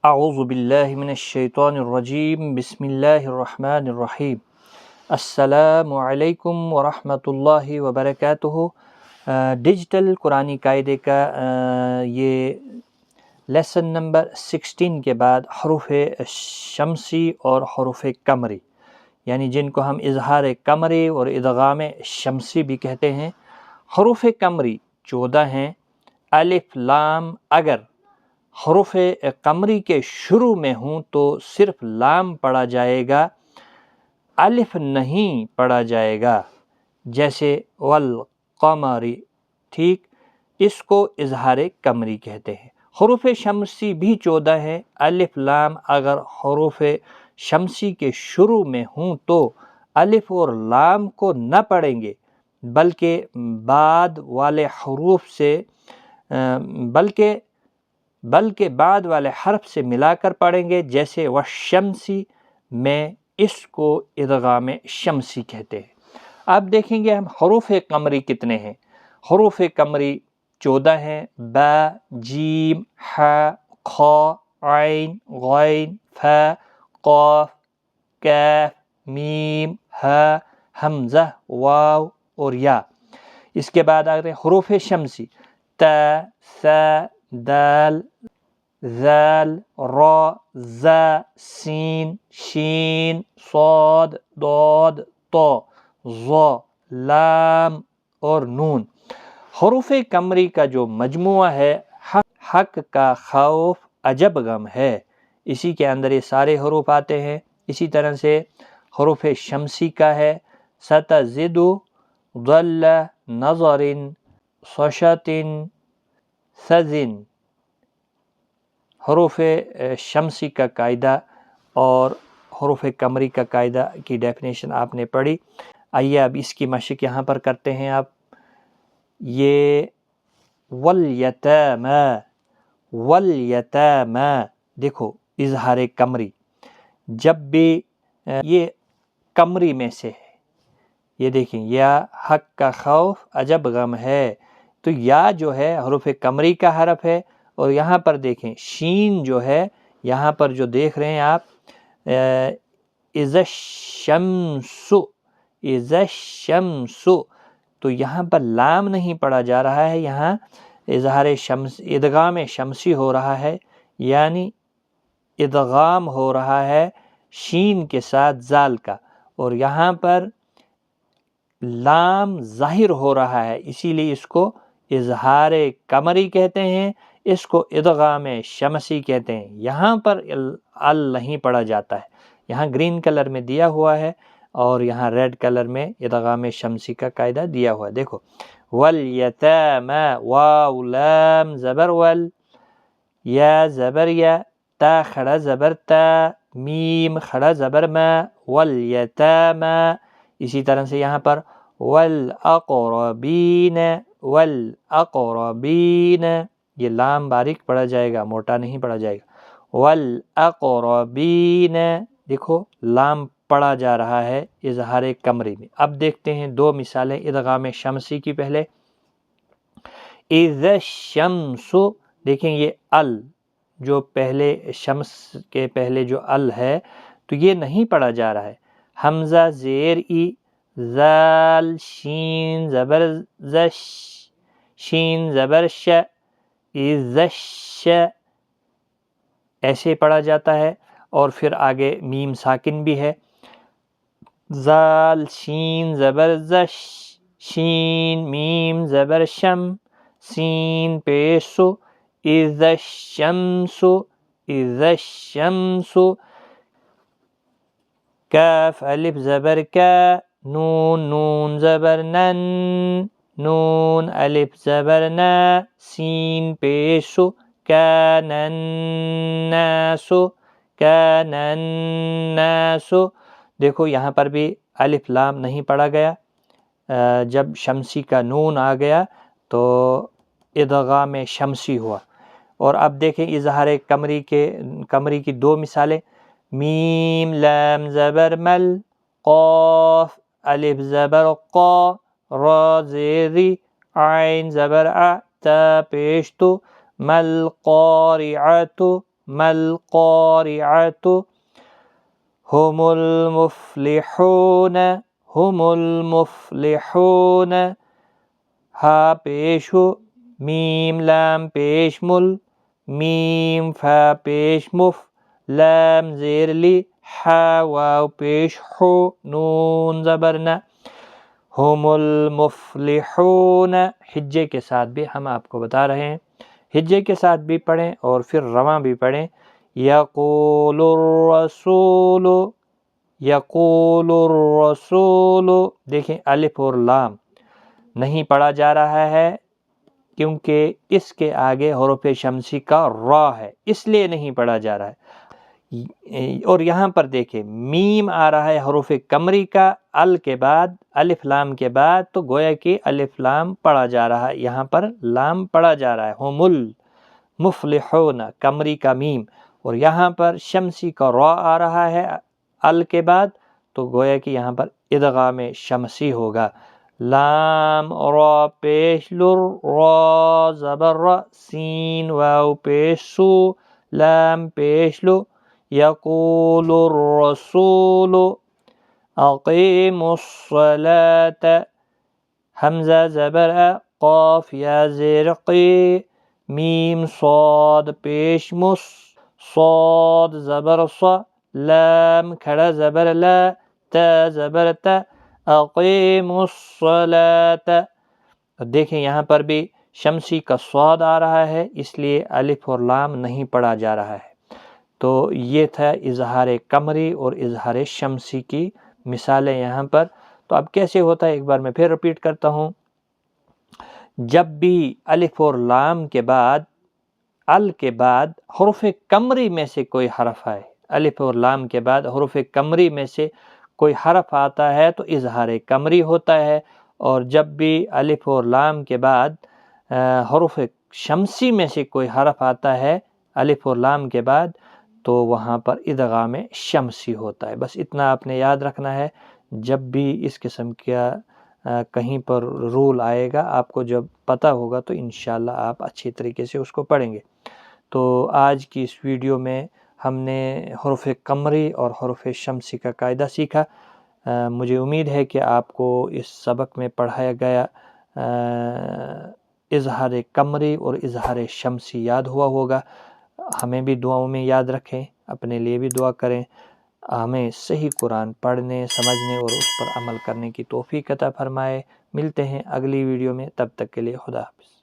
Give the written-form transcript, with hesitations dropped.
اعوذ باللہ من الشیطان الرجیم بسم اللہ الرحمن الرحیم السلام علیکم ورحمۃ اللہ وبرکاتہ۔ ڈیجیٹل قرآنی قاعدے کا یہ لیسن نمبر 16 کے بعد حروف شمسی اور حروف قمری، یعنی جن کو ہم اظہار قمری اور ادغام شمسی بھی کہتے ہیں۔ حروف قمری 14 ہیں۔ الف لام اگر حروف قمری کے شروع میں ہوں تو صرف لام پڑھا جائے گا، الف نہیں پڑھا جائے گا، جیسے والقمری، ٹھیک، اس کو اظہار قمری کہتے ہیں۔ حروف شمسی بھی 14 ہیں۔ الف لام اگر حروف شمسی کے شروع میں ہوں تو الف اور لام کو نہ پڑھیں گے، بلکہ بعد والے حروف سے بلکہ بعد والے حرف سے ملا کر پڑھیں گے، جیسے والشمسی میں اس کو ادغام شمسی کہتے ہیں۔ اب دیکھیں گے ہم حروف قمری کتنے ہیں۔ حروف قمری 14 ہیں۔ با، جیم، ح، خ، عین، غین، ف، قاف، کاف، میم، ہ، حمزہ، واو اور یا۔ اس کے بعد آگے حروف شمسی ت، ث، دال، ذال، را، ز، سین، شین، صاد، ضاد، طا، ظ، لام اور نون۔ حروف قمری کا جو مجموعہ ہے حق کا خوف عجب غم ہے، اسی کے اندر یہ سارے حروف آتے ہیں۔ اسی طرح سے حروف شمسی کا ہے ستزد، ضل، نظر، صشت، سزن۔ حروف شمسی کا قاعدہ اور حروف قمری کا قاعدہ کی ڈیفینیشن آپ نے پڑھی۔ آئیے اب اس کی مشق یہاں پر کرتے ہیں آپ۔ یہ والیتامى، والیتامى، دیکھو اظہار قمری، جب بھی یہ قمری میں سے ہے، یہ دیکھیں یا حق کا خوف عجب غم ہے، تو یا جو ہے حروف قمری کا حرف ہے، اور یہاں پر دیکھیں شین جو ہے، یہاں پر جو دیکھ رہے ہیں آپ اذا الشمس، اذا الشمس، تو یہاں پر لام نہیں پڑھا جا رہا ہے، یہاں اظہار شمس ادغام شمسی ہو رہا ہے، یعنی ادغام ہو رہا ہے شین کے ساتھ زال کا، اور یہاں پر لام ظاہر ہو رہا ہے، اسی لیے اس کو اظہار قمری کہتے ہیں، اس کو ادغام شمسی کہتے ہیں۔ یہاں پر ال نہیں پڑھا جاتا ہے، یہاں گرین کلر میں دیا ہوا ہے اور یہاں ریڈ کلر میں ادغام شمسی کا قاعدہ دیا ہوا ہے۔ دیکھو والیتامى، واو لام زبر ول، یا زبر یا، تا کھڑا زبر تا، میم کھڑا زبر ما، والیتامى۔ اسی طرح سے یہاں پر والاقربین، والاقربین، یہ لام باریک پڑھا جائے گا، موٹا نہیں پڑھا جائے گا۔ والاقربین، دیکھو لام پڑھا جا رہا ہے اظہار قمری میں۔ اب دیکھتے ہیں دو مثالیں ادغام شمسی کی۔ پہلے اذا الشمس، دیکھیں یہ ال جو پہلے شمس کے پہلے جو ال ہے تو یہ نہیں پڑھا جا رہا ہے۔ حمزہ زیر ای، ذال شین زبر زش، شین زبر ش، اذا الش، ایسے پڑھا جاتا ہے۔ اور پھر آگے میم ساکن بھی ہے، ذال شین زبر زش، شین میم زبر شم، سین پیشو، اذا الشمس، اذا الشمس، کاف الف زبر کا، نون نون زبر نن، نون الف زبر نا، سین پیشو، کان الناس، کان الناس۔ دیکھو یہاں پر بھی الف لام نہیں پڑھا گیا، جب شمسی کا نون آ گیا تو ادغام شمسی ہوا۔ اور اب دیکھیں اظہار قمری کی دو مثالیں، میم لام زبر مل، قاف الف زبر قا، را زیری، عین زبر ع، تا پیش تو، مل قارعۃ، مل قارعۃ هم المفلحون هم المفلحون ہا پیش ہو میم لام پیش مل میم فا پیش مف لام زیر لی ہا واو پیش ہو نون زبرنا ہم المفلحون ہجے کے ساتھ بھی ہم آپ کو بتا رہے ہیں، ہجے کے ساتھ بھی پڑھیں اور پھر رواں بھی پڑھیں۔ یقول الرسول یقول الرسول، دیکھیں الف اور لام نہیں پڑھا جا رہا ہے کیونکہ اس کے آگے حروف شمسی کا را ہے، اس لیے نہیں پڑھا جا رہا ہے۔ اور یہاں پر دیکھیں میم آ رہا ہے حروف قمری کا ال کے بعد، الف لام کے بعد، تو گویا کہ الف لام پڑھا جا رہا ہے، یہاں پر لام پڑھا جا رہا ہے، ہم المفلحون قمری کا میم، اور یہاں پر شمسی کا را آ رہا ہے ال کے بعد، تو گویا کہ یہاں پر ادغام شمسی ہوگا۔ لام را پیش لر را زبر را سین واو پیش سو لام پیش لو یقول الرسول اقیموا الصلاة حمزہ زبر قاف یا زیر قی میم صاد پیش مس صاد زبر ص لام کھڑا زبر لا تا زبر تا اقیموا الصلاة۔ دیکھیں یہاں پر بھی شمسی کا صاد آ رہا ہے، اس لیے الف اور لام نہیں پڑھا جا رہا ہے۔ تو یہ تھا اظہار قمری اور اظہار شمسی کی مثالیں یہاں پر۔ تو اب کیسے ہوتا ہے ایک بار میں پھر رپیٹ کرتا ہوں۔ جب بھی الف اور لام کے بعد ال کے بعد حروف قمری میں سے کوئی حرف آئے، الف اور لام کے بعد حروف قمری میں سے کوئی حرف آتا ہے تو اظہار قمری ہوتا ہے، اور جب بھی الف اور لام کے بعد حروف شمسی میں سے کوئی حرف آتا ہے الف اور لام کے بعد تو وہاں پر ادغام شمسی ہوتا ہے۔ بس اتنا آپ نے یاد رکھنا ہے، جب بھی اس قسم کا کہیں پر رول آئے گا آپ کو جب پتہ ہوگا تو انشاءاللہ آپ اچھی طریقے سے اس کو پڑھیں گے۔ تو آج کی اس ویڈیو میں ہم نے حروف قمری اور حروف شمسی کا قاعدہ سیکھا۔ مجھے امید ہے کہ آپ کو اس سبق میں پڑھایا گیا اظہار قمری اور اظہار شمسی یاد ہوا ہوگا۔ ہمیں بھی دعاؤں میں یاد رکھیں، اپنے لیے بھی دعا کریں، ہمیں صحیح قرآن پڑھنے، سمجھنے اور اس پر عمل کرنے کی توفیق عطا فرمائے۔ ملتے ہیں اگلی ویڈیو میں، تب تک کے لیے خدا حافظ۔